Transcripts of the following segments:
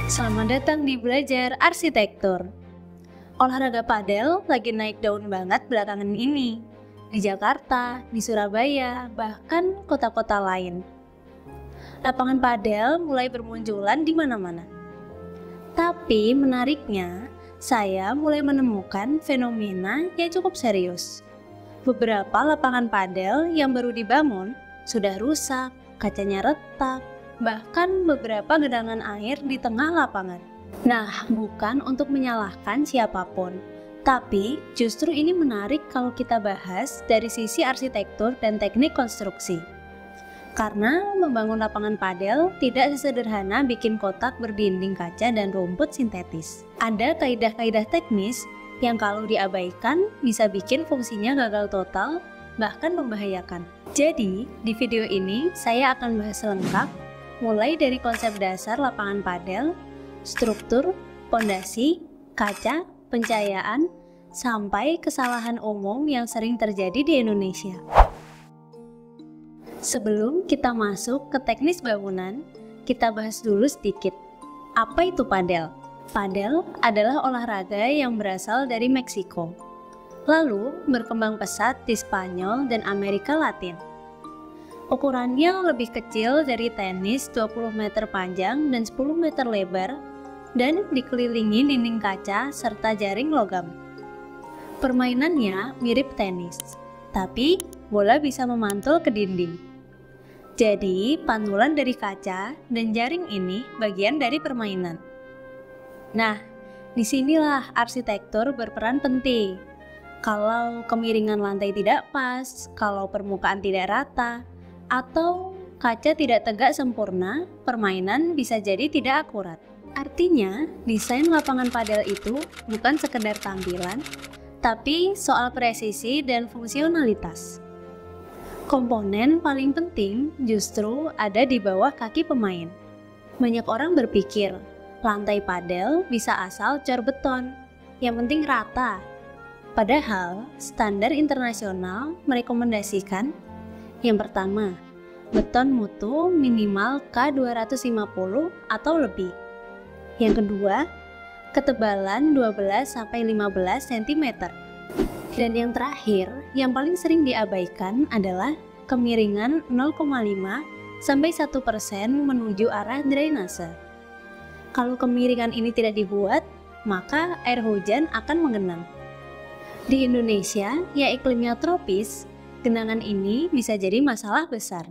Selamat datang di Belajar Arsitektur. Olahraga padel lagi naik daun banget belakangan ini. Di Jakarta, di Surabaya, bahkan kota-kota lain. Lapangan padel mulai bermunculan di mana-mana. Tapi menariknya, saya mulai menemukan fenomena yang cukup serius. Beberapa lapangan padel yang baru dibangun sudah rusak, kacanya retak, bahkan beberapa genangan air di tengah lapangan. Nah, bukan untuk menyalahkan siapapun, tapi justru ini menarik kalau kita bahas dari sisi arsitektur dan teknik konstruksi. Karena membangun lapangan padel tidak sesederhana bikin kotak berdinding kaca dan rumput sintetis. Ada kaidah-kaidah teknis yang kalau diabaikan bisa bikin fungsinya gagal total, bahkan membahayakan. Jadi, di video ini saya akan bahas lengkap mulai dari konsep dasar lapangan padel, struktur, pondasi, kaca, pencahayaan, sampai kesalahan umum yang sering terjadi di Indonesia. Sebelum kita masuk ke teknis bangunan, kita bahas dulu sedikit. Apa itu padel? Padel adalah olahraga yang berasal dari Meksiko, lalu berkembang pesat di Spanyol dan Amerika Latin. Ukurannya lebih kecil dari tenis, 20 meter panjang dan 10 meter lebar, dan dikelilingi dinding kaca serta jaring logam. Permainannya mirip tenis, tapi bola bisa memantul ke dinding. Jadi, pantulan dari kaca dan jaring ini bagian dari permainan. Nah, disinilah arsitektur berperan penting. Kalau kemiringan lantai tidak pas, kalau permukaan tidak rata, atau kaca tidak tegak sempurna, permainan bisa jadi tidak akurat. Artinya, desain lapangan padel itu bukan sekedar tampilan, tapi soal presisi dan fungsionalitas. Komponen paling penting justru ada di bawah kaki pemain. Banyak orang berpikir, lantai padel bisa asal cor beton, yang penting rata. Padahal, standar internasional merekomendasikan yang pertama, beton mutu minimal K250 atau lebih. Yang kedua, ketebalan 12-15 cm. Dan yang terakhir, yang paling sering diabaikan adalah kemiringan 0,5-1% menuju arah drainase. Kalau kemiringan ini tidak dibuat, maka air hujan akan mengenang. Di Indonesia, yang iklimnya tropis, genangan ini bisa jadi masalah besar.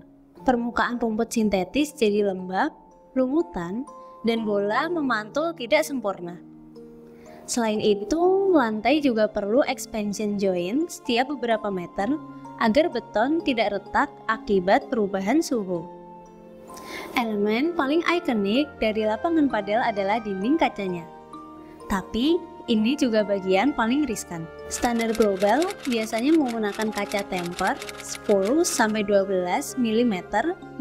Permukaan rumput sintetis jadi lembab, lumutan, dan bola memantul tidak sempurna. Selain itu, lantai juga perlu expansion joint setiap beberapa meter agar beton tidak retak akibat perubahan suhu. Elemen paling ikonik dari lapangan padel adalah dinding kacanya. Tapi, ini juga bagian paling riskan. Standar global biasanya menggunakan kaca temper 10-12 mm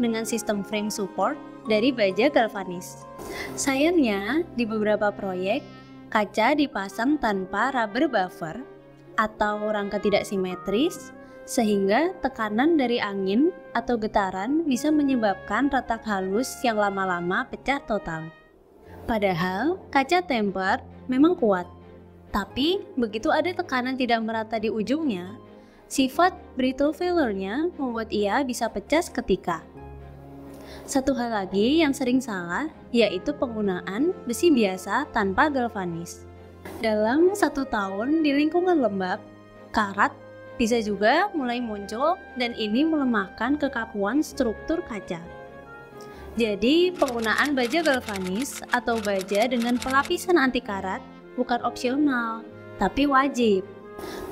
dengan sistem frame support dari baja galvanis. Sayangnya, di beberapa proyek, kaca dipasang tanpa rubber buffer atau rangka tidak simetris, sehingga tekanan dari angin atau getaran bisa menyebabkan retak halus yang lama-lama pecah total. Padahal, kaca temper memang kuat. Tapi, begitu ada tekanan tidak merata di ujungnya, sifat brittle failure-nya membuat ia bisa pecah seketika. Satu hal lagi yang sering salah, yaitu penggunaan besi biasa tanpa galvanis. Dalam 1 tahun di lingkungan lembab, karat bisa juga mulai muncul dan ini melemahkan kekakuan struktur kaca. Jadi, penggunaan baja galvanis atau baja dengan pelapisan anti karat bukan opsional, tapi wajib.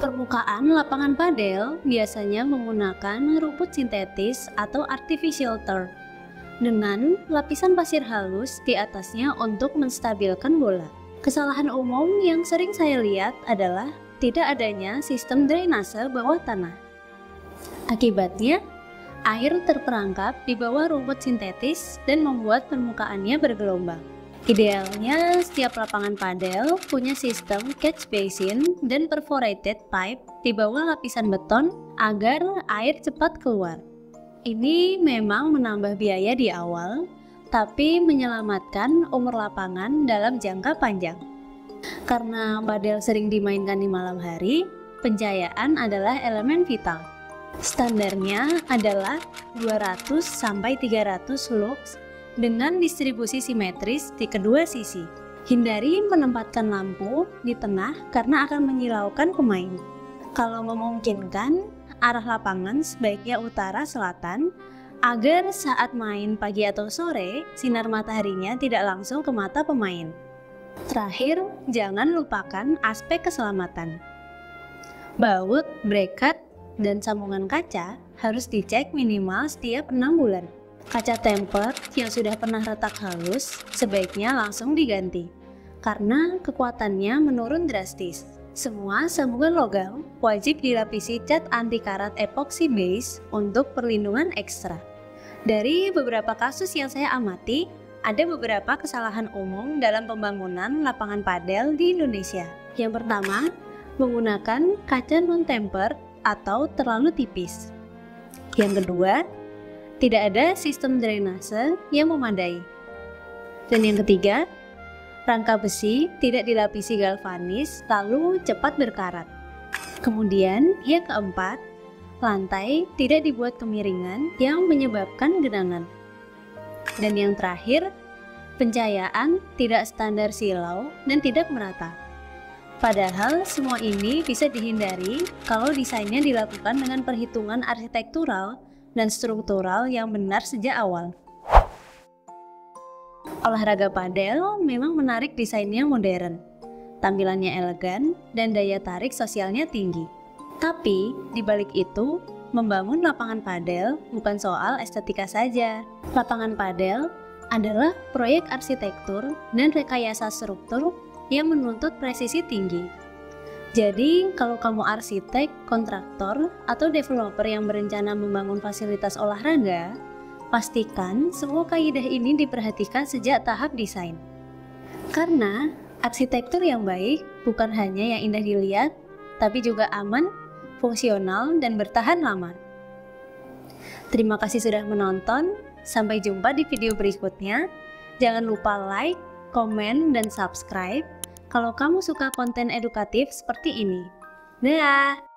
Permukaan lapangan padel biasanya menggunakan rumput sintetis atau artificial turf dengan lapisan pasir halus di atasnya untuk menstabilkan bola. Kesalahan umum yang sering saya lihat adalah tidak adanya sistem drainase bawah tanah. Akibatnya, air terperangkap di bawah rumput sintetis dan membuat permukaannya bergelombang. Idealnya, setiap lapangan padel punya sistem catch basin dan perforated pipe di bawah lapisan beton agar air cepat keluar. Ini memang menambah biaya di awal, tapi menyelamatkan umur lapangan dalam jangka panjang. Karena padel sering dimainkan di malam hari, pencahayaan adalah elemen vital. Standarnya adalah 200-300 lux dengan distribusi simetris di kedua sisi. Hindari menempatkan lampu di tengah karena akan menyilaukan pemain. Kalau memungkinkan, arah lapangan sebaiknya utara-selatan agar saat main pagi atau sore, sinar mataharinya tidak langsung ke mata pemain. Terakhir, jangan lupakan aspek keselamatan. Baut, bracket, dan sambungan kaca harus dicek minimal setiap 6 bulan. Kaca tempered yang sudah pernah retak halus sebaiknya langsung diganti, karena kekuatannya menurun drastis. Semua sambungan logam wajib dilapisi cat anti karat epoxy base untuk perlindungan ekstra. Dari beberapa kasus yang saya amati, ada beberapa kesalahan umum dalam pembangunan lapangan padel di Indonesia. Yang pertama, menggunakan kaca non-tempered atau terlalu tipis. Yang kedua, tidak ada sistem drainase yang memadai. Dan yang ketiga, rangka besi tidak dilapisi galvanis lalu cepat berkarat. Kemudian yang keempat, lantai tidak dibuat kemiringan yang menyebabkan genangan. Dan yang terakhir, pencahayaan tidak standar silau dan tidak merata. Padahal semua ini bisa dihindari kalau desainnya dilakukan dengan perhitungan arsitektural dan struktural yang benar sejak awal. Olahraga padel memang menarik, desainnya modern, tampilannya elegan, dan daya tarik sosialnya tinggi. Tapi di balik itu, membangun lapangan padel bukan soal estetika saja. Lapangan padel adalah proyek arsitektur dan rekayasa struktur yang menuntut presisi tinggi. Jadi, kalau kamu arsitek, kontraktor, atau developer yang berencana membangun fasilitas olahraga, pastikan semua kaidah ini diperhatikan sejak tahap desain. Karena arsitektur yang baik bukan hanya yang indah dilihat, tapi juga aman, fungsional, dan bertahan lama. Terima kasih sudah menonton. Sampai jumpa di video berikutnya. Jangan lupa like, komen, dan subscribe kalau kamu suka konten edukatif seperti ini. Dah!